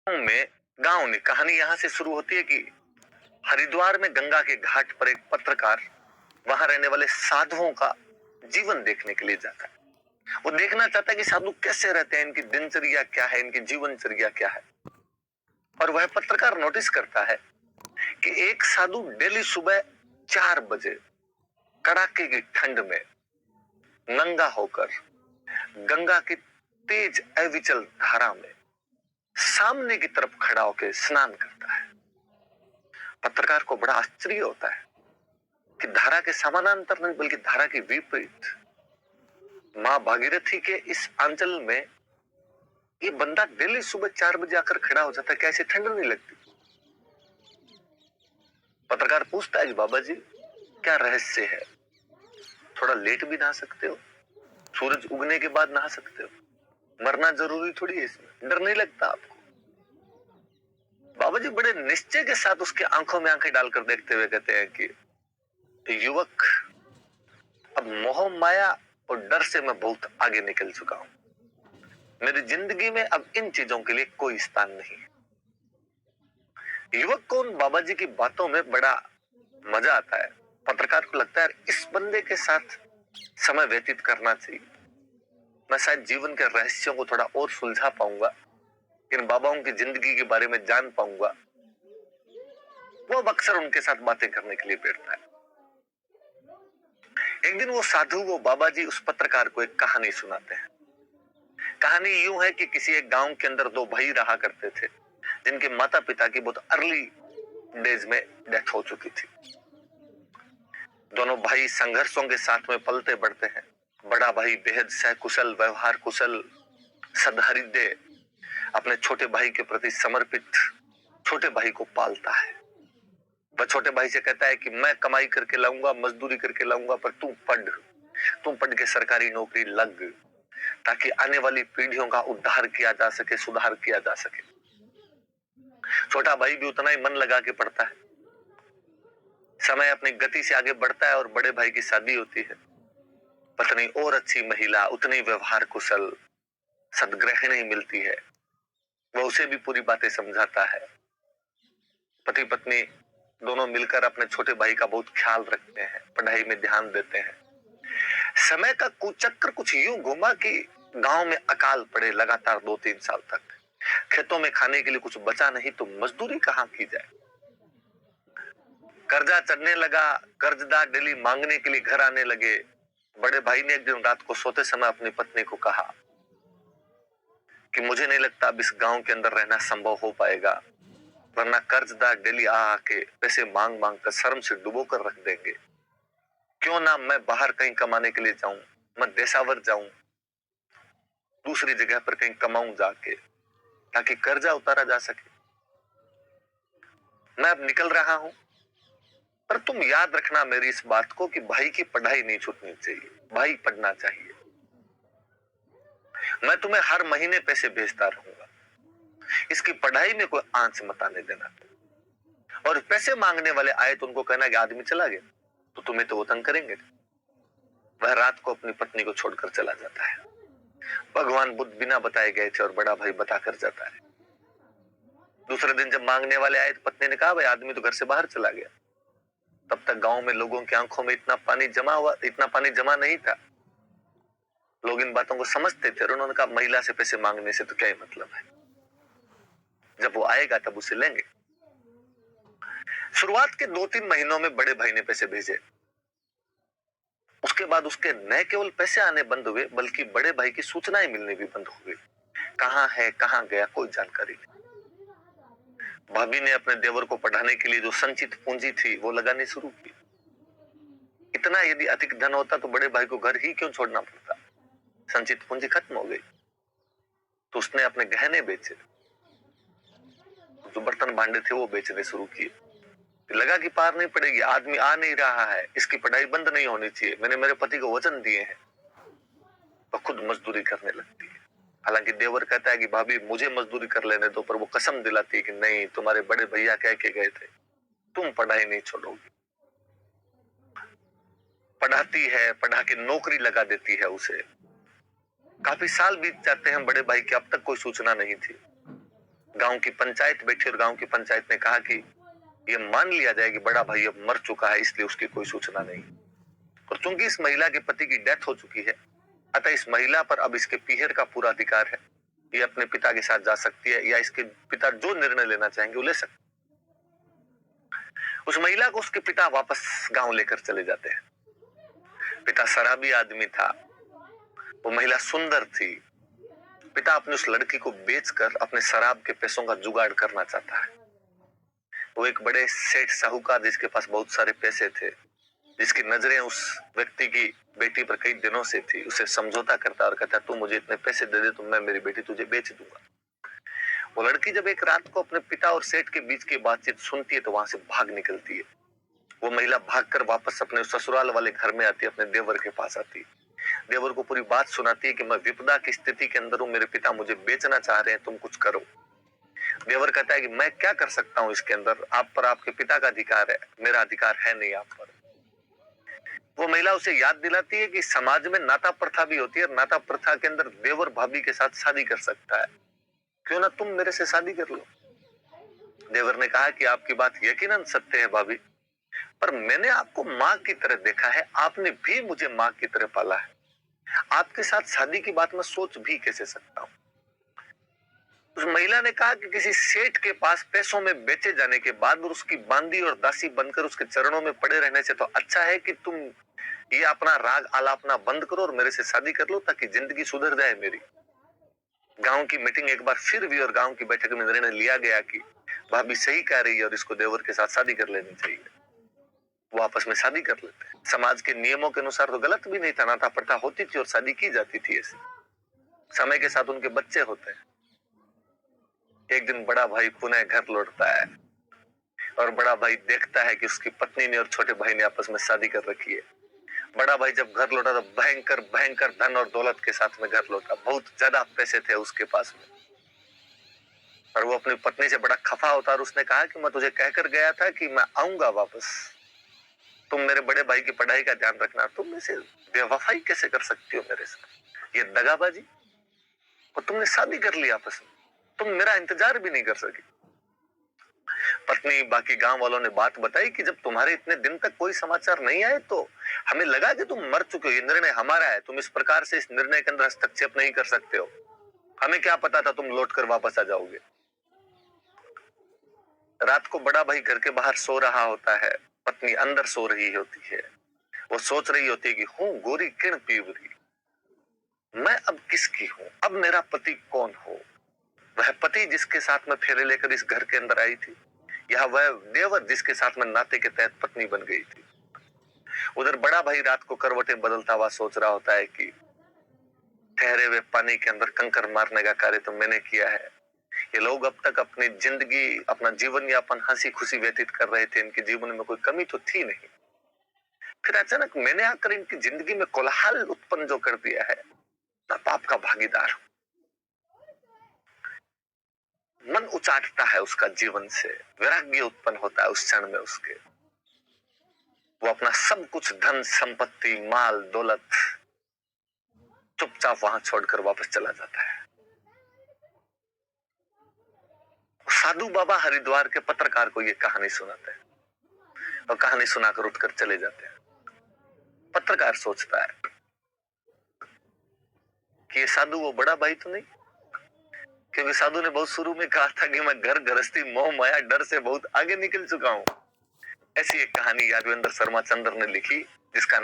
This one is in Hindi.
में गांव में कहानी यहाँ से शुरू होती है कि हरिद्वार में गंगा के घाट पर एक पत्रकार वहां रहने वाले साधुओं का जीवन देखने के लिए जाता है। वो देखना चाहता है कि साधु कैसे रहते हैं, इनकी दिनचर्या क्या है, इनकी जीवनचर्या क्या है। और वह पत्रकार नोटिस करता है कि एक साधु डेली सुबह 4 बजे कड़ाके की ठंड में नंगा होकर गंगा की तेज अविचल धारा में सामने की तरफ खड़ा होकर स्नान करता है। पत्रकार को बड़ा आश्चर्य होता है कि धारा के समानांतर नहीं बल्कि धारा के विपरीत मां भागीरथी के इस अंचल में ये बंदा डेली सुबह 4 बजे आकर खड़ा हो जाता है, क्या इसे ठंड नहीं लगती? पत्रकार पूछता है कि बाबा जी क्या रहस्य है, थोड़ा लेट भी नहा सकते हो, सूरज उगने के बाद नहा सकते हो, मरना जरूरी थोड़ी है, इसमें डर नहीं लगता आपको? बाबा जी बड़े निश्चय के साथ उसके आंखों में आंखें डालकर देखते हुए कहते हैं कि युवक, अब मोह माया और डर से मैं बहुत आगे निकल चुका हूं। मेरी जिंदगी में अब इन चीजों के लिए कोई स्थान नहीं है। युवक को उन बाबा जी की बातों में बड़ा मजा आता है। पत्रकार को लगता है इस बंदे के साथ समय व्यतीत करना चाहिए, मैं शायद जीवन के रहस्यों को थोड़ा और सुलझा पाऊंगा, इन बाबाओं की जिंदगी के बारे में जान पाऊंगा। वो अब अक्सर उनके साथ बातें करने के लिए बैठता है। एक दिन वो साधु, वो बाबा जी उस पत्रकार को एक कहानी सुनाते हैं। कहानी यूं है कि किसी एक गांव के अंदर दो भाई रहा करते थे जिनके माता पिता की बहुत अर्ली डेज में डेथ हो चुकी थी। दोनों भाई संघर्षों के साथ में पलते बढ़ते हैं। बड़ा भाई बेहद सहकुशल, व्यवहार कुशल, सदहृदय, अपने छोटे भाई के प्रति समर्पित छोटे भाई को पालता है। वह छोटे भाई से कहता है कि मैं कमाई करके लाऊंगा, मजदूरी करके लाऊंगा, पर तुम पढ़ के सरकारी नौकरी लग, ताकि आने वाली पीढ़ियों का उद्धार किया जा सके, सुधार किया जा सके। छोटा भाई भी उतना ही मन लगा के पढ़ता है। समय अपनी गति से आगे बढ़ता है और बड़े भाई की शादी होती है। पत्नी और अच्छी महिला, उतनी व्यवहार कुशल, सद्ग्रहिणी मिलती है। वह उसे भी पूरी बातें समझाता है। पति पत्नी दोनों मिलकर अपने छोटे भाई का बहुत ख्याल रखते हैं, पढ़ाई में ध्यान देते हैं। समय का कुचक्र कुछ यूं घुमा कि गांव में अकाल पड़े लगातार 2-3 साल तक। खेतों में खाने के लिए कुछ बचा नहीं तो मजदूरी कहां की जाए। कर्जा चढ़ने लगा, कर्जदार डेली मांगने के लिए घर आने लगे। बड़े भाई ने एक दिन रात को सोते समय अपनी पत्नी को कहा कि मुझे नहीं लगता अब इस गांव के अंदर रहना संभव हो पाएगा, वरना कर्जदार डेली आके पैसे मांग मांग कर शर्म से डुबो कर रख देंगे। क्यों ना मैं बाहर कहीं कमाने के लिए जाऊं, मैं देशावर जाऊं, दूसरी जगह पर कहीं कमाऊं जाके, ताकि कर्जा उतारा जा सके। मैं अब निकल रहा हूं, पर तुम याद रखना मेरी इस बात को कि भाई की पढ़ाई नहीं छूटनी चाहिए, भाई पढ़ना चाहिए। मैं तुम्हें हर महीने पैसे भेजता रहूंगा, इसकी पढ़ाई में कोई आंच मत आने देना। और पैसे मांगने वाले आए तो उनको कहना कि आदमी चला गया, तो तुम्हें तो वो तंग करेंगे। वह रात को अपनी पत्नी को छोड़कर चला जाता है। भगवान बुद्ध बिना बताए गए थे और बड़ा भाई बताकर जाता है। दूसरे दिन जब मांगने वाले आए तो पत्नी ने कहा भाई आदमी तो घर से बाहर चला गया। तब तक गांव में लोगों की आंखों में इतना पानी जमा नहीं था। लोग इन बातों को समझते थे और उन्होंने कहा महिला से पैसे मांगने से तो क्या ही मतलब है, जब वो आएगा तब उसे लेंगे। शुरुआत के 2-3 महीनों में बड़े भाई ने पैसे भेजे। उसके बाद उसके न केवल पैसे आने बंद हुए बल्कि बड़े भाई की सूचनाएं मिलनी भी बंद हो गई। कहां है, कहां गया, कोई जानकारी नहीं। भाभी ने अपने देवर को पढ़ाने के लिए जो संचित पूंजी थी वो लगानी शुरू की। इतना यदि अधिक धन होता तो बड़े भाई को घर ही क्यों छोड़ना पड़ता। संचित पूंजी खत्म हो गई तो उसने अपने गहने बेचे, जो बर्तन भांडे थे वो बेचने शुरू किए। लगा कि पार नहीं पड़ेगी, आदमी आ नहीं रहा है, इसकी पढ़ाई बंद नहीं होनी चाहिए। मैंने मेरे पति को वचन दिए हैं, तो खुद मजदूरी करने लगती है। हालांकि देवर कहता है कि भाभी मुझे मजदूरी कर लेने दो, पर वो कसम दिलाती है कि नहीं, तुम्हारे बड़े भैया कह के गए थे तुम पढ़ाई नहीं छोड़ोगी। पढ़ाती है, पढ़ा के नौकरी लगा देती है उसे। काफी साल बीत जाते हैं बड़े भाई की, अब तक कोई सूचना नहीं थी। गांव की पंचायत बैठी और गांव की पंचायत ने कहा कि ये मान लिया जाए कि बड़ा भाई अब मर चुका है, इसलिए उसकी कोई सूचना नहीं। और चूंकि इस महिला के पति की डेथ हो चुकी है, अतः इस महिला पर अब इसके पीहर का पूरा अधिकार है। ये अपने पिता के साथ जा सकती है या इसके पिता जो निर्णय लेना चाहेंगे वो ले सकते। उस महिला को उसके पिता वापस गांव लेकर चले जाते हैं। पिता शराबी आदमी था, वो महिला सुंदर थी। पिता अपनी उस लड़की को बेचकर अपने शराब के पैसों का जुगाड़ करना चाहता है। वो एक बड़े सेठ साहूकार जिसके पास बहुत सारे पैसे थे, जिसकी नजरें उस व्यक्ति की बेटी पर कई दिनों से थी, उसे समझौता करता और कहता तू मुझे इतने पैसे दे दे तो मैं मेरी बेटी तुझे बेच दूंगा। वो लड़की जब एक रात को अपने पिता और सेठ के बीच की बातचीत सुनती है तो वहां से भाग निकलती है। वो महिला भागकर वापस अपने ससुराल वाले घर में आती है, अपने देवर के पास आती है। देवर को पूरी बात सुनाती है कि मैं विपदा की स्थिति के अंदर हूँ, मेरे पिता मुझे बेचना चाह रहे हैं, तुम कुछ करो। देवर कहता है कि मैं क्या कर सकता हूँ इसके अंदर, आप पर आपके पिता का अधिकार है, मेरा अधिकार है नहीं आप पर। वो महिला उसे याद दिलाती है कि समाज में नाता प्रथा भी होती है, नाता प्रथा के अंदर देवर भाभी के साथ शादी कर सकता है, क्यों ना तुम मेरे से शादी कर लो। देवर ने कहा कि आपकी बात यकीनन सत्य है भाभी, पर मैंने आपको माँ की तरह देखा है, आपने भी मुझे माँ की तरह पाला है, आपके साथ शादी की बात मैं सोच भी कैसे सकता हूँ। उस महिला ने कहा कि किसी सेठ के पास पैसों में बेचे जाने के बाद और उसकी बांदी और दासी बनकर उसके चरणों में पड़े रहने से तो अच्छा है कि तुम ये अपना राग आलापना बंद करो और मेरे से शादी कर लो ताकि जिंदगी सुधर जाए मेरी। गांव की मीटिंग एक बार फिर हुई और गांव की बैठक में निर्णय लिया गया कि भाभी सही कह रही है और इसको देवर के साथ शादी कर लेनी चाहिए। वो आपस में शादी कर लेते हैं। समाज के नियमों के अनुसार तो गलत भी नहीं था, नाता प्रथा होती थी और शादी की जाती थी ऐसे। समय के साथ उनके बच्चे होते हैं। एक दिन बड़ा भाई पुनः घर लौटता है और बड़ा भाई देखता है कि उसकी पत्नी ने और छोटे भाई ने आपस में शादी कर रखी है। बड़ा भाई जब घर लौटा तो भयंकर भयंकर धन और दौलत के साथ में घर लौटा, बहुत ज्यादा पैसे थे उसके पास में। और वो अपनी पत्नी से बड़ा खफा होता और उसने कहा कि मैं तुझे कहकर गया था कि मैं आऊंगा वापस, तुम मेरे बड़े भाई की पढ़ाई का ध्यान रखना, तुम इसे बेवफाई कैसे कर सकती हो मेरे साथ, ये दगाबाजी, और तुमने शादी कर ली आपस में, तुम मेरा इंतजार भी नहीं कर सकी। पत्नी बाकी गांव वालों ने बात बताई कि जब तुम्हारे इतने दिन तक कोई समाचार नहीं आए तो हमें लगा कि तुम मर चुके हो, ये निर्णय हमारा है, तुम इस प्रकार से इस निर्णय के अंदर हस्तक्षेप नहीं कर सकते हो, हमें क्या पता था तुम लौट कर वापस आ जाओगे। रात को बड़ा भाई घर के बाहर सो रहा होता है, पत्नी अंदर सो रही होती है। वो सोच रही होती है कि हूं गोरी किण पीवरी, मैं अब किसकी हूं, अब मेरा पति कौन हो। वह पति जिसके साथ में फेरे लेकर इस घर के अंदर आई थी, यह वह देवर जिसके साथ में नाते के तहत पत्नी बन गई थी। उधर बड़ा भाई रात को करवटें बदलता हुआ सोच रहा होता है कि ठहरे हुए पानी के अंदर कंकर मारने का कार्य तो मैंने किया है, ये लोग अब तक अपनी जिंदगी अपना जीवन यापन हंसी खुशी व्यतीत कर रहे थे, इनके जीवन में कोई कमी तो थी नहीं, फिर अचानक मैंने आकर इनकी जिंदगी में कोलाहल उत्पन्न जो कर दिया है, मैं पाप का भागीदार हूं। मन उचाटता है उसका जीवन से, वैराग्य उत्पन्न होता है उस क्षण में उसके। वो अपना सब कुछ धन संपत्ति माल दौलत चुपचाप वहां छोड़कर वापस चला जाता है। साधु बाबा हरिद्वार के पत्रकार को ये कहानी सुनाते हैं और कहानी सुनाकर उठकर चले जाते हैं। पत्रकार सोचता है कि ये साधु वो बड़ा भाई तो नहीं, क्योंकि साधु ने बहुत शुरू में कहा था कि मैं घर गृहस्थी मोह माया डर से बहुत आगे निकल चुका हूं। ऐसी एक कहानी यादवेंद्र शर्मा चंद्र ने लिखी जिसका नाम